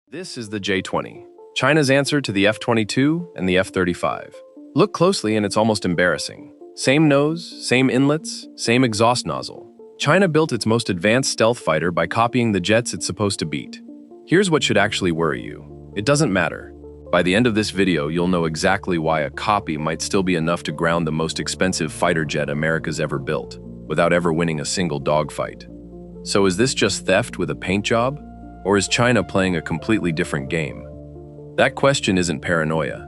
This is the J-20, China's answer to the F-22 and the F-35. Look closely and it's almost embarrassing. Same nose, same inlets, same exhaust nozzle. China built its most advanced stealth fighter by copying the jets it's supposed to beat. Here's what should actually worry you. It doesn't matter. By the end of this video, you'll know exactly why a copy might still be enough to ground the most expensive fighter jet America's ever built, without ever winning a single dogfight. So is this just theft with a paint job? Or is China playing a completely different game? That question isn't paranoia.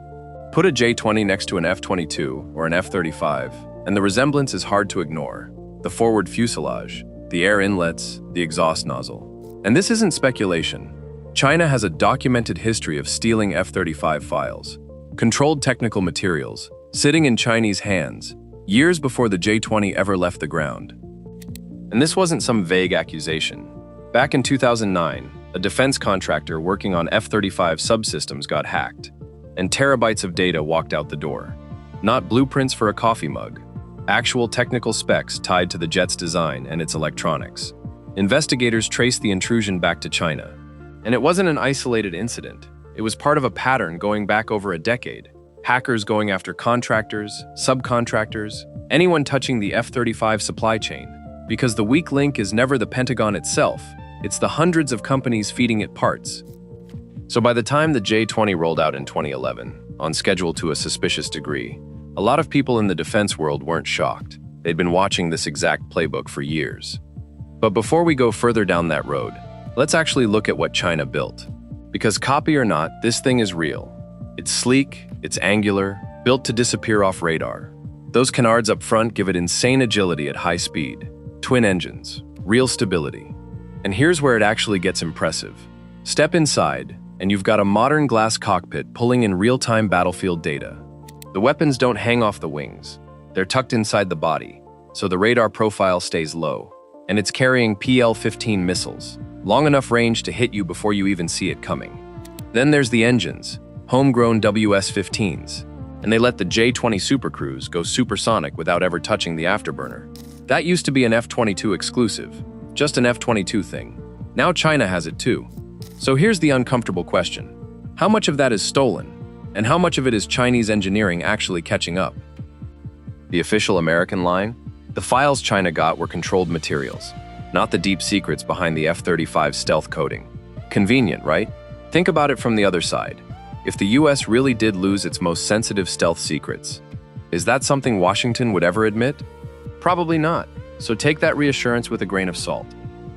Put a J-20 next to an F-22 or an F-35, and the resemblance is hard to ignore. The forward fuselage, the air inlets, the exhaust nozzle. And this isn't speculation. China has a documented history of stealing F-35 files, controlled technical materials, sitting in Chinese hands, years before the J-20 ever left the ground. And this wasn't some vague accusation. Back in 2009, a defense contractor working on F-35 subsystems got hacked, and terabytes of data walked out the door. Not blueprints for a coffee mug, actual technical specs tied to the jet's design and its electronics. Investigators traced the intrusion back to China. And it wasn't an isolated incident. It was part of a pattern going back over a decade. Hackers going after contractors, subcontractors, anyone touching the F-35 supply chain. Because the weak link is never the Pentagon itself, it's the hundreds of companies feeding it parts. So by the time the J-20 rolled out in 2011, on schedule to a suspicious degree, a lot of people in the defense world weren't shocked. They'd been watching this exact playbook for years. But before we go further down that road, let's actually look at what China built. Because copy or not, this thing is real. It's sleek, it's angular, built to disappear off radar. Those canards up front give it insane agility at high speed. Twin engines, real stability. And here's where it actually gets impressive. Step inside, and you've got a modern glass cockpit pulling in real-time battlefield data. The weapons don't hang off the wings. They're tucked inside the body, so the radar profile stays low. And it's carrying PL-15 missiles, long enough range to hit you before you even see it coming. Then there's the engines, homegrown WS-15s, and they let the J-20 Supercruise go supersonic without ever touching the afterburner. That used to be an F-22 exclusive, just an F-22 thing. Now China has it too. So here's the uncomfortable question. How much of that is stolen? And how much of it is Chinese engineering actually catching up? The official American line? The files China got were controlled materials, not the deep secrets behind the F-35 stealth coding. Convenient, right? Think about it from the other side. If the US really did lose its most sensitive stealth secrets, is that something Washington would ever admit? Probably not. So take that reassurance with a grain of salt.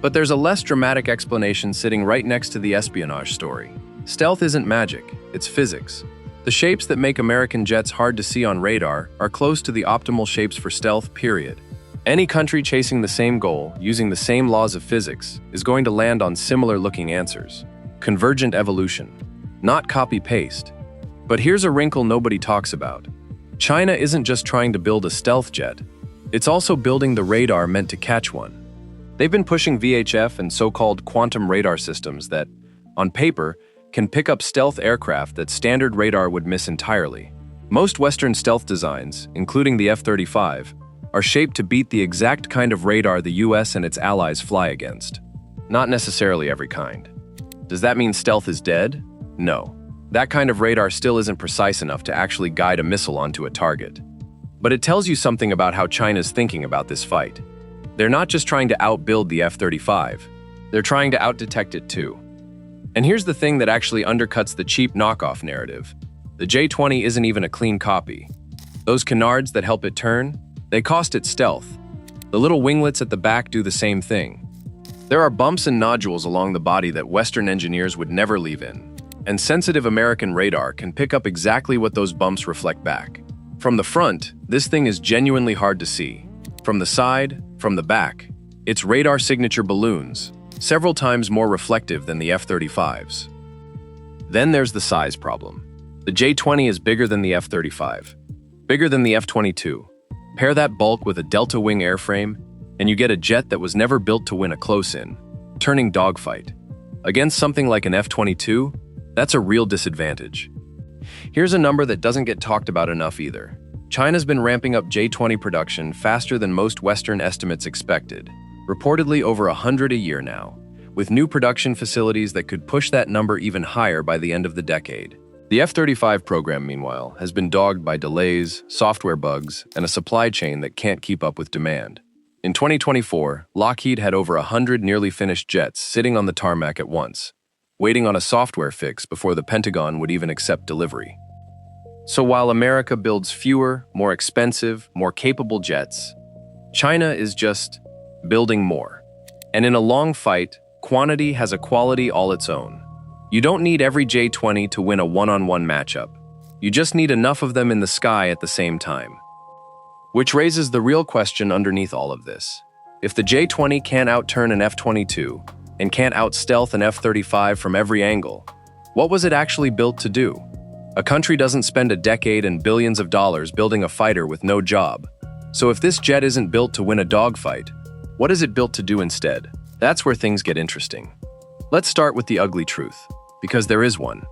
But there's a less dramatic explanation sitting right next to the espionage story. Stealth isn't magic, it's physics. The shapes that make American jets hard to see on radar are close to the optimal shapes for stealth, period. Any country chasing the same goal, using the same laws of physics, is going to land on similar-looking answers. Convergent evolution, not copy-paste. But here's a wrinkle nobody talks about. China isn't just trying to build a stealth jet. It's also building the radar meant to catch one. They've been pushing VHF and so-called quantum radar systems that, on paper, can pick up stealth aircraft that standard radar would miss entirely. Most Western stealth designs, including the F-35, are shaped to beat the exact kind of radar the US and its allies fly against. Not necessarily every kind. Does that mean stealth is dead? No. That kind of radar still isn't precise enough to actually guide a missile onto a target. But it tells you something about how China's thinking about this fight. They're not just trying to outbuild the F-35, they're trying to outdetect it too. And here's the thing that actually undercuts the cheap knockoff narrative. The J-20 isn't even a clean copy. Those canards that help it turn, they cost it stealth. The little winglets at the back do the same thing. There are bumps and nodules along the body that Western engineers would never leave in. And sensitive American radar can pick up exactly what those bumps reflect back. From the front, this thing is genuinely hard to see. From the side, from the back, it's radar signature balloons, several times more reflective than the F-35's. Then there's the size problem. The J-20 is bigger than the F-35, bigger than the F-22. Pair that bulk with a delta wing airframe, and you get a jet that was never built to win a close-in, turning dogfight. Against something like an F-22, that's a real disadvantage. Here's a number that doesn't get talked about enough either. China's been ramping up J-20 production faster than most Western estimates expected, reportedly over 100 a year now, with new production facilities that could push that number even higher by the end of the decade. The F-35 program, meanwhile, has been dogged by delays, software bugs, and a supply chain that can't keep up with demand. In 2024, Lockheed had over 100 nearly finished jets sitting on the tarmac at once, waiting on a software fix before the Pentagon would even accept delivery. So while America builds fewer, more expensive, more capable jets, China is just building more. And in a long fight, quantity has a quality all its own. You don't need every J-20 to win a one-on-one matchup. You just need enough of them in the sky at the same time. Which raises the real question underneath all of this. If the J-20 can't outturn an F-22 and can't out-stealth an F-35 from every angle, what was it actually built to do? A country doesn't spend a decade and billions of dollars building a fighter with no job. So if this jet isn't built to win a dogfight, what is it built to do instead? That's where things get interesting. Let's start with the ugly truth, because there is one.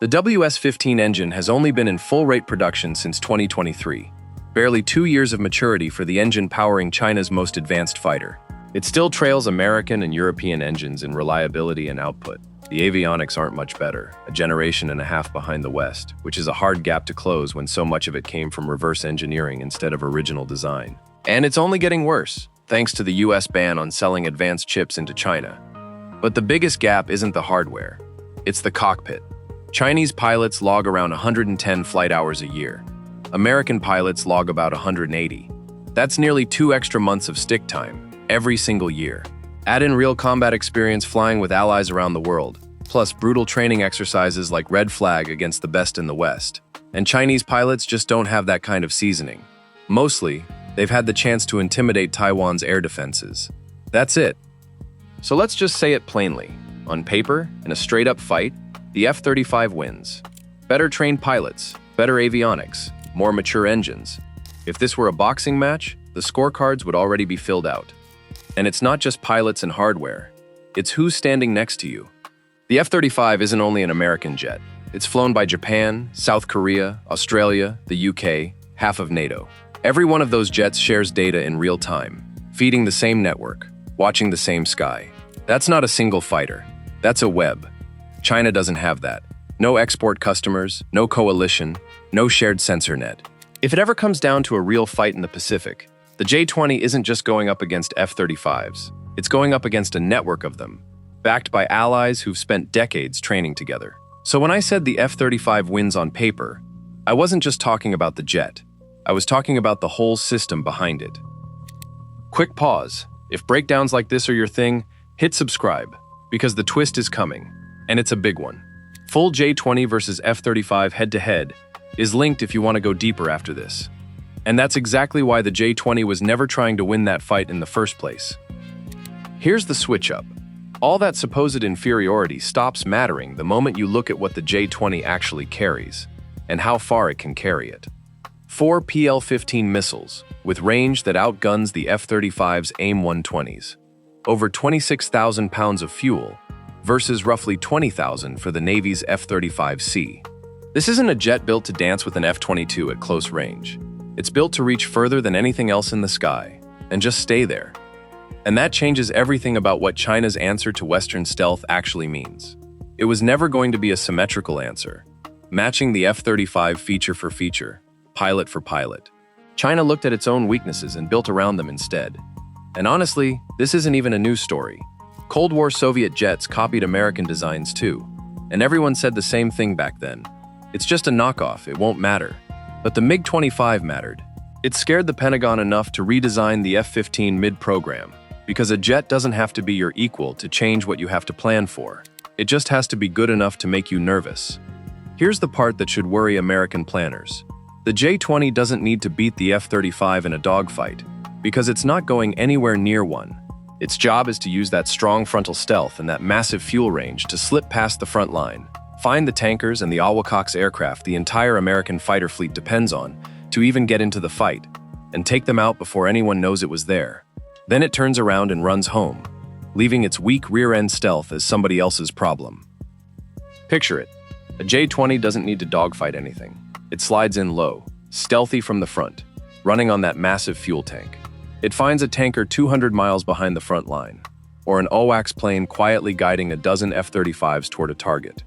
The WS-15 engine has only been in full-rate production since 2023, barely 2 years of maturity for the engine powering China's most advanced fighter. It still trails American and European engines in reliability and output. The avionics aren't much better, a generation and a half behind the West, which is a hard gap to close when so much of it came from reverse engineering instead of original design. And it's only getting worse, thanks to the US ban on selling advanced chips into China. But the biggest gap isn't the hardware, it's the cockpit. Chinese pilots log around 110 flight hours a year. American pilots log about 180. That's nearly 2 extra months of stick time, every single year. Add in real combat experience flying with allies around the world, plus brutal training exercises like Red Flag against the best in the West. And Chinese pilots just don't have that kind of seasoning. Mostly, they've had the chance to intimidate Taiwan's air defenses. That's it. So let's just say it plainly. On paper, in a straight-up fight, the F-35 wins. Better trained pilots, better avionics, more mature engines. If this were a boxing match, the scorecards would already be filled out. And it's not just pilots and hardware, it's who's standing next to you. The F-35 isn't only an American jet. It's flown by Japan, South Korea, Australia, the UK, half of NATO. Every one of those jets shares data in real time, feeding the same network, watching the same sky. That's not a single fighter. That's a web. China doesn't have that. No export customers, no coalition, no shared sensor net. If it ever comes down to a real fight in the Pacific, the J-20 isn't just going up against F-35s. It's going up against a network of them, backed by allies who've spent decades training together. So when I said the F-35 wins on paper, I wasn't just talking about the jet. I was talking about the whole system behind it. Quick pause. If breakdowns like this are your thing, hit subscribe, because the twist is coming, and it's a big one. Full J-20 versus F-35 head-to-head is linked if you want to go deeper after this. And that's exactly why the J-20 was never trying to win that fight in the first place. Here's the switch-up. All that supposed inferiority stops mattering the moment you look at what the J-20 actually carries, and how far it can carry it. 4 PL-15 missiles, with range that outguns the F-35's AIM-120s. Over 26,000 pounds of fuel, versus roughly 20,000 for the Navy's F-35C. This isn't a jet built to dance with an F-22 at close range. It's built to reach further than anything else in the sky, and just stay there. And that changes everything about what China's answer to Western stealth actually means. It was never going to be a symmetrical answer, matching the F-35 feature for feature, pilot for pilot. China looked at its own weaknesses and built around them instead. And honestly, this isn't even a new story. Cold War Soviet jets copied American designs too, and everyone said the same thing back then. It's just a knockoff, it won't matter. But the MiG-25 mattered. It scared the Pentagon enough to redesign the F-15 mid-program, because a jet doesn't have to be your equal to change what you have to plan for. It just has to be good enough to make you nervous. Here's the part that should worry American planners. The J-20 doesn't need to beat the F-35 in a dogfight, because it's not going anywhere near one. Its job is to use that strong frontal stealth and that massive fuel range to slip past the front line, find the tankers and the Awakaks aircraft the entire American fighter fleet depends on to even get into the fight, and take them out before anyone knows it was there. Then it turns around and runs home, leaving its weak rear-end stealth as somebody else's problem. Picture it. A J-20 doesn't need to dogfight anything. It slides in low, stealthy from the front, running on that massive fuel tank. It finds a tanker 200 miles behind the front line, or an AWACS plane quietly guiding a dozen F-35s toward a target.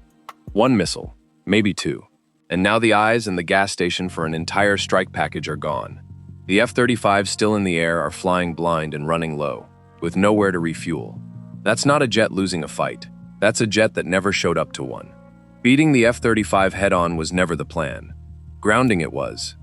One missile, maybe two. And now the eyes and the gas station for an entire strike package are gone. The F-35s still in the air are flying blind and running low, with nowhere to refuel. That's not a jet losing a fight. That's a jet that never showed up to one. Beating the F-35 head-on was never the plan. Grounding it was.